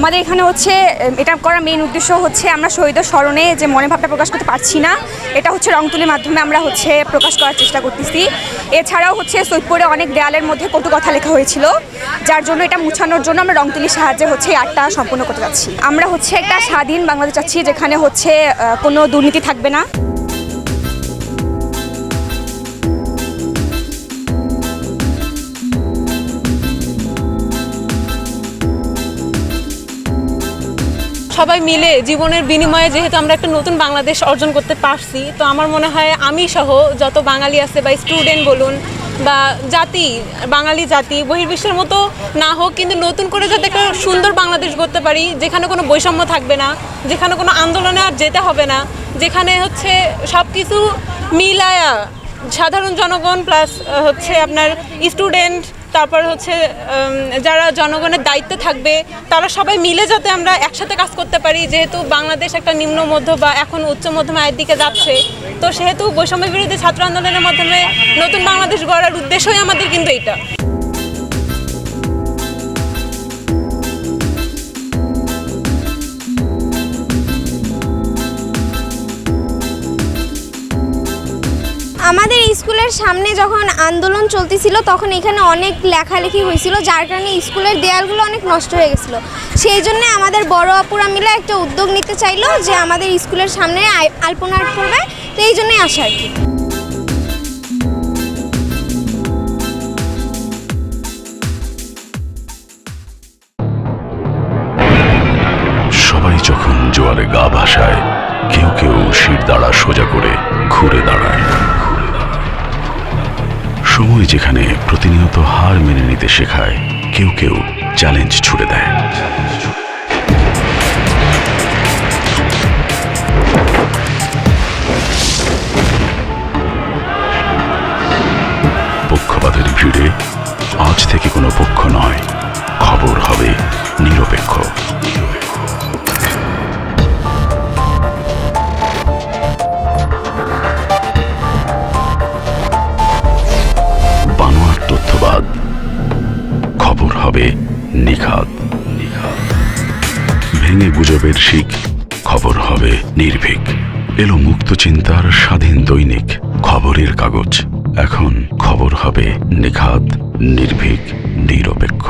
আমাদের এখানে হচ্ছে এটা করার মেইন উদ্দেশ্য হচ্ছে আমরা শহীদের স্মরণে যে মনের ভাবটা প্রকাশ করতে পারছি না, এটা হচ্ছে রং তুলির মাধ্যমে আমরা হচ্ছে প্রকাশ করার চেষ্টা করতেছি। এছাড়াও হচ্ছে সৈয়দপুরে অনেক দেয়ালের মধ্যে কটু কথা লেখা হয়েছিল, যার জন্য এটা মুছানোর জন্য আমরা রং তুলির সাহায্যে হচ্ছে এই আর্টটা সম্পূর্ণ করতে যাচ্ছি। আমরা হচ্ছে একটা স্বাধীন বাংলাদেশ চাচ্ছি, যেখানে হচ্ছে কোনো দুর্নীতি থাকবে না। সবাই মিলে জীবনের বিনিময়ে যেহেতু আমরা একটা নতুন বাংলাদেশ অর্জন করতে পারছি, তো আমার মনে হয় আমি সহ যত বাঙালি আছে বা স্টুডেন্ট বলুন বা জাতি, বাঙালি জাতি বহির্বিশ্বের মতো না হোক, কিন্তু নতুন করে যাতে একটা সুন্দর বাংলাদেশ গড়তে পারি, যেখানে কোনো বৈষম্য থাকবে না, যেখানে কোনো আন্দোলনে আর যেতে হবে না, যেখানে হচ্ছে সব কিছু মিলায়া সাধারণ জনগণ প্লাস হচ্ছে আপনার স্টুডেন্ট, তারপর হচ্ছে যারা জনগণের দায়িত্বে থাকবে তারা সবাই মিলে যাতে আমরা একসাথে কাজ করতে পারি। যেহেতু বাংলাদেশ একটা নিম্ন মধ্য বা এখন উচ্চ মধ্যম আয়ের দিকে যাচ্ছে, তো সেহেতু বৈষম্য বিরোধী ছাত্র আন্দোলনের মাধ্যমে নতুন বাংলাদেশ গড়ার উদ্দেশ্যই আমাদের কিন্তু এটা। আমাদের স্কুলের সামনে যখন আন্দোলন চলতেছিল তখন এখানে অনেক লেখালেখি হয়েছিল, যার কারণে স্কুলের দেয়ালগুলো অনেক নষ্ট হয়ে গেছিলো। সেই জন্য আমাদের বড় আপুরা মিলে একটা উদ্যোগ নিতে চাইলো যে আমাদের স্কুলের সামনে আলপনা আর্ট করবে, তো এই জন্যই আসা আর কি। সবাই যখন জোয়ারে গা ভাসায়, কেউ কেউ শির দাঁড়া সোজা করে ঘুরে দাঁড়ায়। সময় যেখানে প্রতিনিয়ত হার মেনে নিতে শেখায়, কেউ কেউ চ্যালেঞ্জ ছুড়ে দেয়। পক্ষপাতের ভিড়ে আজ থেকে কোনো পক্ষ নয়, খবর হবে নিরপেক্ষ। বানোয়াট তথ্যবাদ, খবর হবে নিখাত। ভেঙে গুজবের শিক, খবর হবে নির্ভীক। এলো মুক্ত চিন্তার স্বাধীন দৈনিক খবরের কাগজ। এখন খবর হবে নিখাত, নির্ভীক, নিরপেক্ষ।